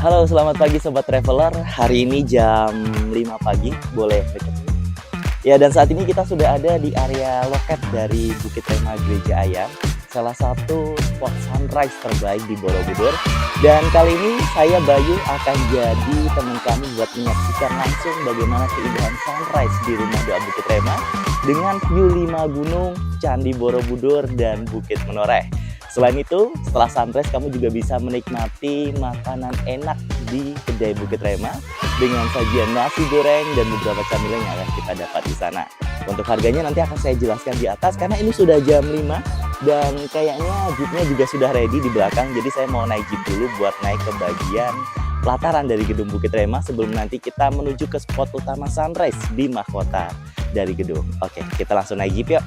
Halo, selamat pagi Sobat Traveler. Hari ini jam 5 pagi, boleh deket. Ya, dan saat ini kita sudah ada di area loket dari Bukit Rema Gereja Ayam, salah satu spot sunrise terbaik di Borobudur. Dan kali ini saya Bayu akan jadi teman kamu buat menyaksikan langsung bagaimana keindahan sunrise di Rumah Doa Bukit Rema dengan view 5 gunung, Candi Borobudur, dan Bukit Menoreh. Selain itu, setelah sunrise kamu juga bisa menikmati makanan enak di kedai Bukit Rema dengan sajian nasi goreng dan beberapa camilan yang akan kita dapat di sana. Untuk harganya nanti akan saya jelaskan di atas karena ini sudah jam 5 dan kayaknya jeepnya juga sudah ready di belakang. Jadi saya mau naik jeep dulu buat naik ke bagian pelataran dari gedung Bukit Rema sebelum nanti kita menuju ke spot utama sunrise di mahkota dari gedung. Oke, kita langsung naik jeep yuk.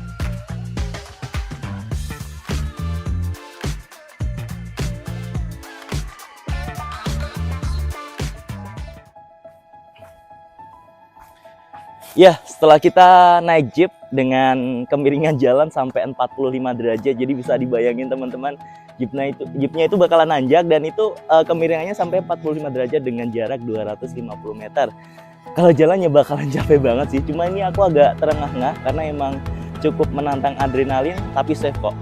Ya, setelah kita naik jeep dengan kemiringan jalan sampai 45 derajat, jadi bisa dibayangin teman-teman, jeepnya itu bakalan nanjak dan itu kemiringannya sampai 45 derajat dengan jarak 250 meter. Kalau jalannya bakalan capek banget sih, cuma ini aku agak terengah-engah karena emang cukup menantang adrenalin, tapi safe kok.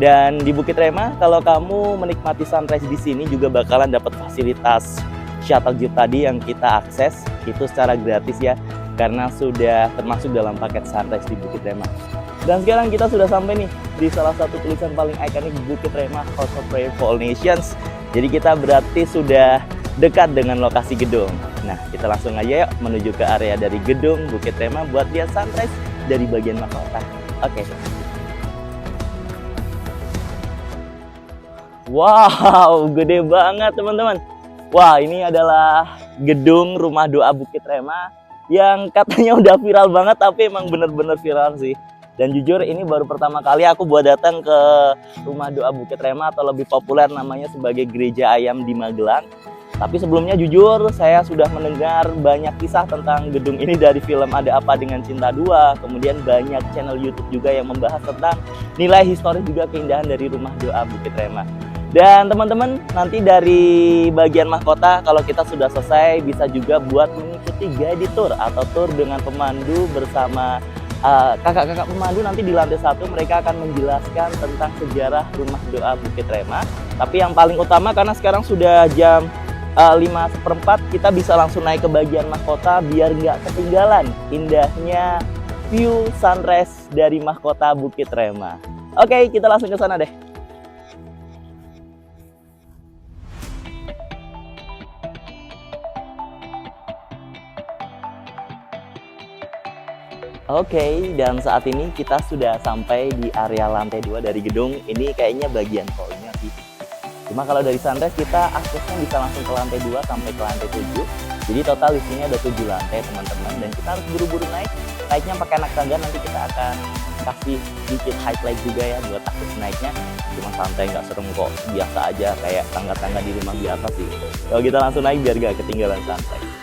Dan di Bukit Rema, kalau kamu menikmati sunrise di sini juga bakalan dapat fasilitas shuttle jeep tadi yang kita akses, itu secara gratis ya. Karena sudah termasuk dalam paket sunrise di Bukit Rema. Dan sekarang kita sudah sampai nih di salah satu tulisan paling ikonik Bukit Rema, House of Prayer for All Nations. Jadi kita berarti sudah dekat dengan lokasi gedung. Nah, kita langsung aja yuk menuju ke area dari gedung Bukit Rema buat lihat sunrise dari bagian mahkota. Oke. Wow, gede banget teman-teman. Wah, ini adalah gedung Rumah Doa Bukit Rema yang katanya udah viral banget, tapi emang bener-bener viral sih. Dan jujur ini baru pertama kali aku buat datang ke Rumah Doa Bukit Rema atau lebih populer namanya sebagai Gereja Ayam di Magelang. Tapi sebelumnya jujur saya sudah mendengar banyak kisah tentang gedung ini dari film Ada Apa Dengan Cinta 2. Kemudian banyak channel YouTube juga yang membahas tentang nilai historis juga keindahan dari Rumah Doa Bukit Rema. Dan teman-teman, nanti dari bagian mahkota kalau kita sudah selesai bisa juga buat mengikuti guided tour atau tour dengan pemandu bersama kakak-kakak pemandu. Nanti di lantai 1 mereka akan menjelaskan tentang sejarah Rumah Doa Bukit Rema. Tapi yang paling utama karena sekarang sudah jam 5:15, kita bisa langsung naik ke bagian mahkota biar nggak ketinggalan indahnya view sunrise dari mahkota Bukit Rema. Oke, kita langsung ke sana deh. Oke, dan saat ini kita sudah sampai di area lantai 2 dari gedung. Ini kayaknya bagian hall-nya sih. Cuma kalau dari sunrise kita aksesnya bisa langsung ke lantai 2 sampai ke lantai 7. Jadi total di sini ada 7 lantai teman-teman. Dan kita harus buru-buru naik. Naiknya pakai anak tangga, nanti kita akan kasih sedikit highlight juga ya buat akses naiknya. Cuma santai, nggak serem kok. Biasa aja kayak tangga-tangga di rumah biasa sih. Kalau kita langsung naik biar nggak ketinggalan sunrise.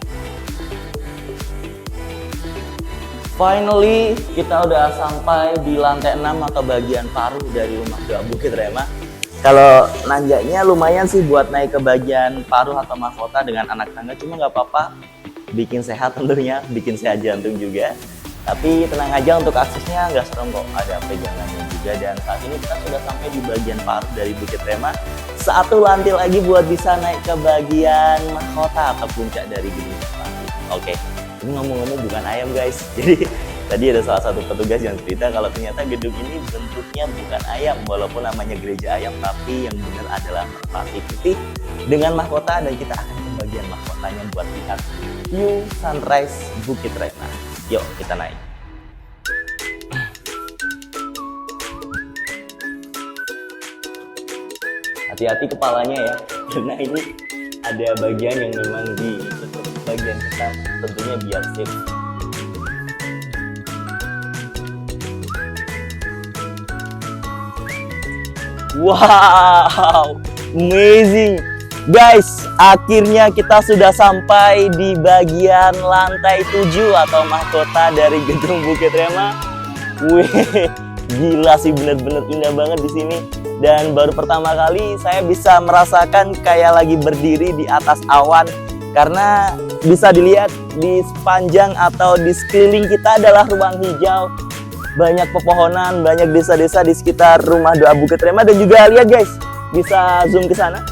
Finally, kita udah sampai di lantai 6 atau bagian paruh dari Rumah Doa Bukit Rema. Kalau nanjaknya lumayan sih buat naik ke bagian paruh atau mahkota dengan anak tangga, cuma nggak apa-apa. Bikin sehat tentunya, bikin sehat jantung juga. Tapi tenang aja untuk aksesnya nggak serem kok, ada pegangannya juga. Dan saat ini kita sudah sampai di bagian paruh dari Bukit Rema. Satu lantai lagi buat bisa naik ke bagian mahkota atau puncak dari gedung. Oke. Ini ngomong-ngomong bukan ayam guys, jadi tadi ada salah satu petugas yang cerita kalau ternyata gedung ini bentuknya bukan ayam, walaupun namanya Gereja Ayam, tapi yang benar adalah merpati putih dengan mahkota. Dan kita akan ke bagian mahkotanya buat lihat view sunrise Bukit Rema. Yuk kita naik. Hati-hati kepalanya ya, karena ini ada bagian yang memang ditutup bagian kita, tentunya biar safe. Wow, amazing guys, akhirnya kita sudah sampai di bagian lantai 7 atau mahkota dari gedung Bukit Rema. Wih, Gila sih, bener-bener indah banget di sini. Dan baru pertama kali saya bisa merasakan kayak lagi berdiri di atas awan, karena bisa dilihat di sepanjang atau di sekeliling kita adalah ruang hijau, banyak pepohonan, banyak desa-desa di sekitar Rumah Doa Bukit Rema. Dan juga lihat guys, bisa zoom ke sana.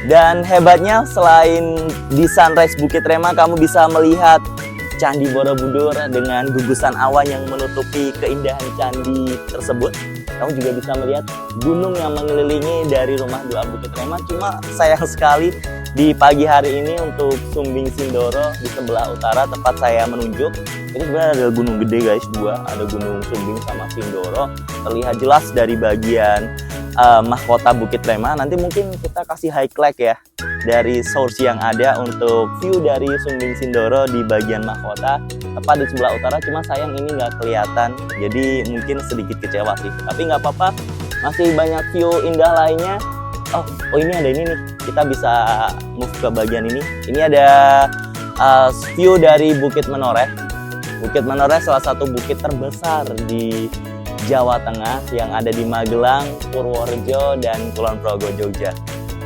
Dan hebatnya selain di Sunrise Bukit Rema, kamu bisa melihat Candi Borobudur dengan gugusan awan yang menutupi keindahan candi tersebut. Kamu juga bisa melihat gunung yang mengelilingi dari Rumah Doa Bukit Rema. Cuma sayang sekali di pagi hari ini untuk Sumbing Sindoro di sebelah utara tempat saya menunjuk, ini sebenarnya ada gunung gede guys, dua, ada Gunung Sumbing sama Sindoro, terlihat jelas dari bagian mahkota Bukit Rema. Nanti mungkin kita kasih highlight ya dari source yang ada untuk view dari Sumbing Sindoro di bagian mahkota tepat di sebelah utara. Cuma sayang ini nggak kelihatan, jadi mungkin sedikit kecewa sih, tapi nggak apa-apa, masih banyak view indah lainnya. Oh ini ada ini nih, kita bisa move ke bagian ini. Ini ada view dari Bukit Menoreh. Bukit Menoreh salah satu bukit terbesar di Jawa Tengah yang ada di Magelang, Purworejo, dan Kulon Progo, Jogja.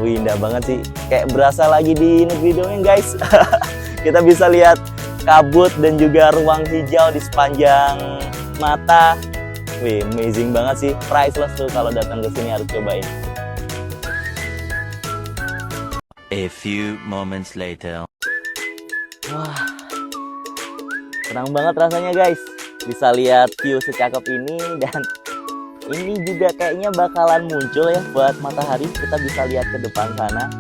Wih, indah banget sih, kayak berasa lagi di negeri dongeng guys. Kita bisa lihat kabut dan juga ruang hijau di sepanjang mata. Wih, amazing banget sih, priceless tuh kalau datang ke sini, harus cobain. A few moments later. Wah, senang banget rasanya guys, bisa lihat view secakep ini. Dan ini juga kayaknya bakalan muncul ya buat matahari. Kita bisa lihat ke depan sana,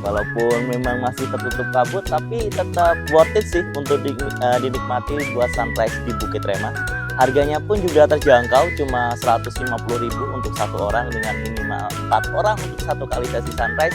walaupun memang masih tertutup kabut, tapi tetap worth it sih untuk dinikmati buat sunrise di Bukit Rema. Harganya pun juga terjangkau, cuma 150.000 untuk satu orang dengan minimal 4 orang untuk satu kali sesi sunrise.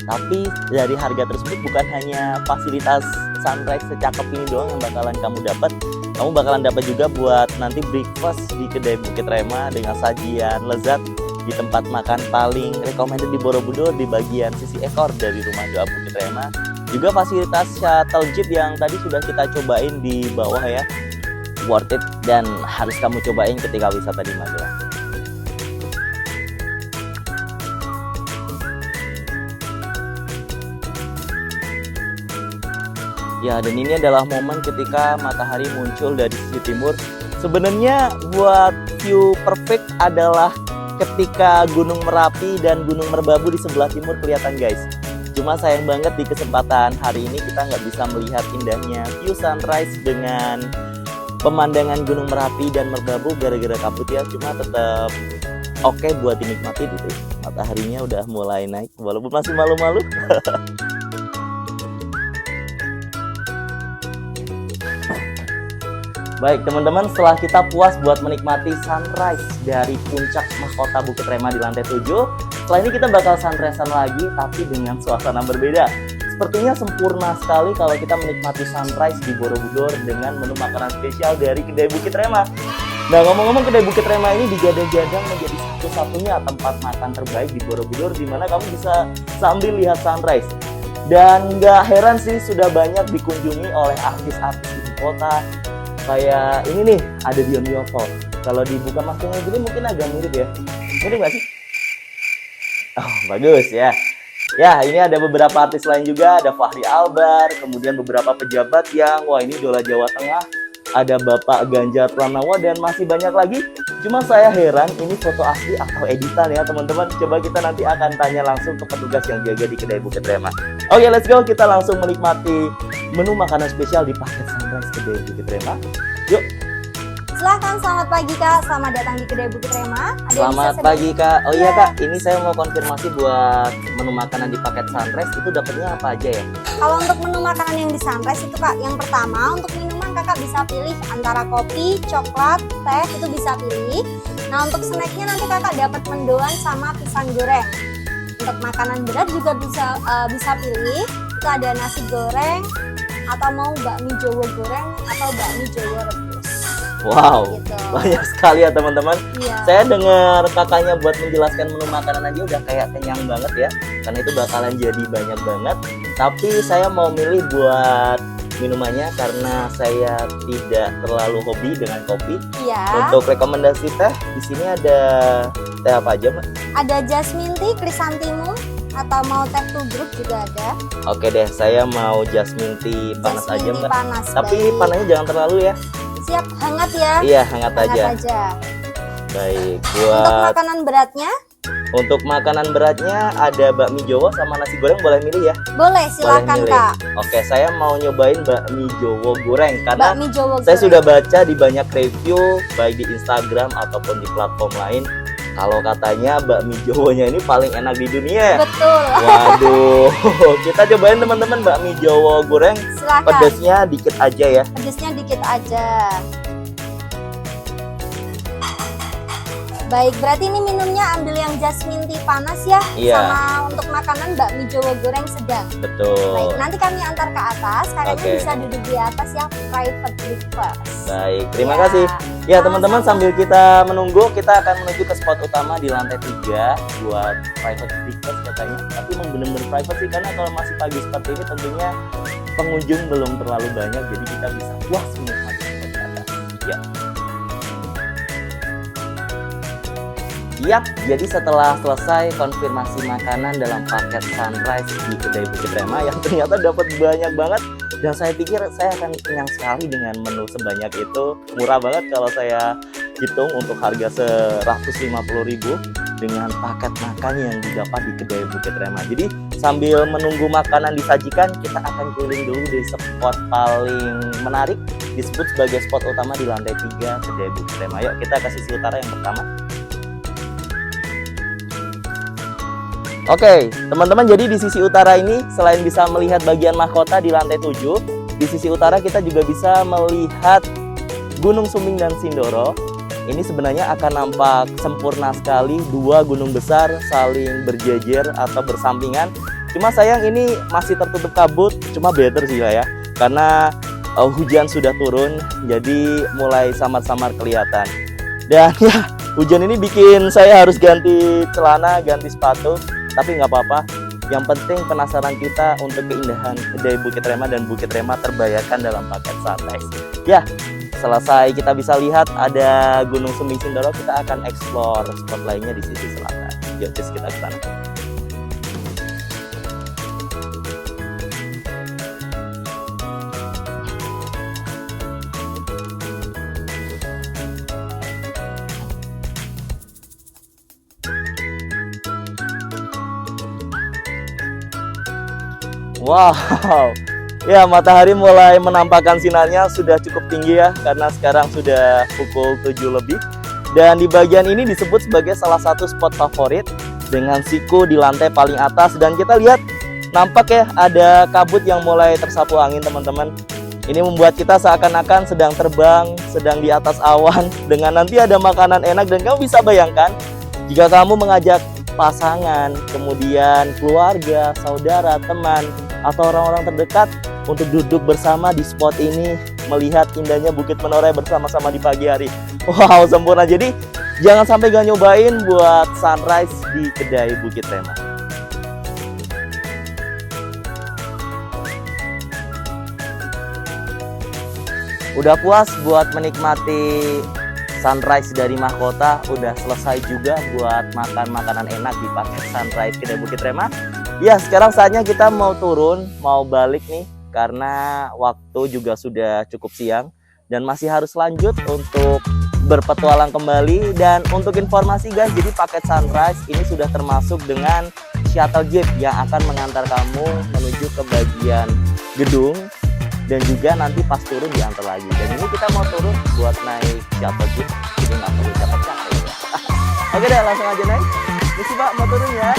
Tapi dari harga tersebut bukan hanya fasilitas sunrise secakep ini doang yang bakalan kamu dapat. Kamu bakalan dapat juga buat nanti breakfast di kedai Bukit Rema dengan sajian lezat di tempat makan paling recommended di Borobudur, di bagian sisi ekor dari Rumah Doa Bukit Rema. Juga fasilitas shuttle jeep yang tadi sudah kita cobain di bawah ya, worth it dan harus kamu cobain ketika wisata di Magelang. Ya, dan ini adalah momen ketika matahari muncul dari sisi timur. Sebenarnya buat view perfect adalah ketika Gunung Merapi dan Gunung Merbabu di sebelah timur kelihatan guys. Cuma sayang banget di kesempatan hari ini kita nggak bisa melihat indahnya view sunrise dengan pemandangan Gunung Merapi dan Merbabu gara-gara kabut ya. Cuma tetap oke buat dinikmati gitu. Mataharinya udah mulai naik walaupun masih malu-malu. Baik teman-teman, setelah kita puas buat menikmati sunrise dari puncak mahkota Bukit Rema di lantai 7, setelah ini kita bakal sunrisean lagi tapi dengan suasana berbeda. Sepertinya sempurna sekali kalau kita menikmati sunrise di Borobudur dengan menu makanan spesial dari kedai Bukit Rema. Nah, ngomong-ngomong, kedai Bukit Rema ini digadang-gadang menjadi satu-satunya tempat makan terbaik di Borobudur di mana kamu bisa sambil lihat sunrise. Dan nggak heran sih, sudah banyak dikunjungi oleh artis-artis di kota. Kayak ini nih, ada Dion Yoko. Kalau dibuka maskernya gini mungkin agak mirip ya. Mirip nggak sih? Oh, bagus ya. Ya, ini ada beberapa artis lain juga. Ada Fachri Albar, kemudian beberapa pejabat yang, wah ini idola Jawa Tengah. Ada Bapak Ganjar Pranowo dan masih banyak lagi. Cuma saya heran, ini foto asli atau editan ya teman-teman. Coba kita nanti akan tanya langsung ke petugas yang jaga di kedai Bukit Rema. Oke, let's go. Kita langsung menikmati menu makanan spesial di paket sunrise kedai Bukit Rema. Yuk. Silahkan, selamat pagi Kak, selamat datang di kedai Bukit Rema. Selamat pagi Kak. Oh iya Kak, ini saya mau konfirmasi buat menu makanan di paket sunrise itu dapatnya apa aja ya? Kalau untuk menu makanan yang di sunrise itu Kak, yang pertama untuk minuman Kakak bisa pilih antara kopi, coklat, teh, itu bisa pilih. Nah untuk snacknya nanti Kakak dapat mendoan sama pisang goreng. Untuk makanan berat juga bisa pilih, itu ada nasi goreng atau mau bakmi Jowo goreng atau bakmi Jowo rebus. Wow, gitu. Banyak sekali ya teman-teman. Iya. Saya dengar kakaknya buat menjelaskan menu makanan aja udah kayak kenyang banget ya, karena itu bakalan jadi banyak banget. Tapi saya mau milih buat minumannya karena saya tidak terlalu hobi dengan kopi. Iya. Untuk rekomendasi teh, di sini ada teh apa aja, Mbak? Ada jasmine tea, chrysanthemum, atau mau teh tubruk juga ada. Oke deh, saya mau jasmine tea panas Jasmine aja, tea Mbak. panas. Tapi baik. panasnya jangan terlalu ya. Siap, hangat ya. Iya, hangat Hangat aja. aja. Baik, Untuk buat makanan beratnya, untuk makanan beratnya ada bakmi Jawa sama nasi goreng, boleh milih ya? boleh silakan milih. Kak. Oke, saya mau nyobain bakmi Jawa goreng karena Bakmi Jawa saya goreng. sudah baca di banyak review baik di Instagram ataupun di platform lain. Kalau katanya bakmi Jawanya ini paling enak di dunia. Betul. Waduh, kita cobain teman-teman bakmi Jawa goreng. Silakan. Pedasnya dikit aja ya. Pedesnya dikit aja. Baik, berarti ini minumnya ambil yang jasmine tea panas ya. Iya. Sama untuk makanan bakmi Jawa goreng sedang. Betul. Baik, nanti kami antar ke atas. Kakaknya Oke. bisa duduk di atas ya, private breakfast. Baik, terima Ya. kasih. Ya teman-teman, Sama-sama. sambil kita menunggu, kita akan menuju ke spot utama di lantai 3 buat private breakfast katanya. Tapi emang bener-bener private sih, karena kalau masih pagi seperti ini tentunya pengunjung belum terlalu banyak, jadi kita bisa puas menikmati spot di atas. Ya. Yap, jadi setelah selesai konfirmasi makanan dalam paket Sunrise di kedai Bukit Rema yang ternyata dapat banyak banget, dan saya pikir saya akan kenyang sekali dengan menu sebanyak itu. Murah banget kalau saya hitung untuk harga 150.000 dengan paket makan yang didapat di kedai Bukit Rema. Jadi sambil menunggu makanan disajikan, kita akan keliling dulu di spot paling menarik, disebut sebagai spot utama di lantai 3 kedai Bukit Rema. Yuk kita ke sisi utara yang pertama. Oke, teman-teman, jadi di sisi utara ini selain bisa melihat bagian mahkota di lantai 7, di sisi utara kita juga bisa melihat Gunung Sumbing dan Sindoro. Ini sebenarnya akan nampak sempurna sekali, dua gunung besar saling berjejer atau bersampingan. Cuma sayang ini masih tertutup kabut, cuma better sih lah ya, karena hujan sudah turun, jadi mulai samar-samar kelihatan. Dan ya, hujan ini bikin saya harus ganti celana, ganti sepatu. Tapi nggak apa-apa, yang penting penasaran kita untuk keindahan kedai Bukit Rema, dan Bukit Rema terbayarkan dalam paket Sunrise. Ya, selesai kita bisa lihat ada Gunung Sumbing Sindoro, kita akan explore spot lainnya di sisi selatan. Yuk, cus kita ke sana. Wow, ya matahari mulai menampakkan sinarnya, sudah cukup tinggi ya, karena sekarang sudah pukul 7 lebih. Dan di bagian ini disebut sebagai salah satu spot favorit dengan siku di lantai paling atas. Dan kita lihat nampak ya ada kabut yang mulai tersapu angin teman-teman. Ini membuat kita seakan-akan sedang terbang, sedang di atas awan, dengan nanti ada makanan enak. Dan kamu bisa bayangkan jika kamu mengajak pasangan, kemudian keluarga, saudara, teman, atau orang-orang terdekat untuk duduk bersama di spot ini, melihat indahnya Bukit Menoreh bersama-sama di pagi hari. Wow, sempurna. Jadi jangan sampai gak nyobain buat sunrise di kedai Bukit Rema. Udah puas buat menikmati sunrise dari mahkota, udah selesai juga buat makan makanan enak di paket Sunrise kedai Bukit Rema. Ya, sekarang saatnya kita mau turun, mau balik nih, karena waktu juga sudah cukup siang dan masih harus lanjut untuk berpetualang kembali. Dan untuk informasi guys, jadi paket Sunrise ini sudah termasuk dengan shuttle jeep yang akan mengantar kamu menuju ke bagian gedung, dan juga nanti pas turun diantar lagi. Dan ini kita mau turun buat naik shuttle jeep, jadi nggak perlu capek-capek ya. Oke deh, langsung aja naik. Misi Pak, mau turun ya.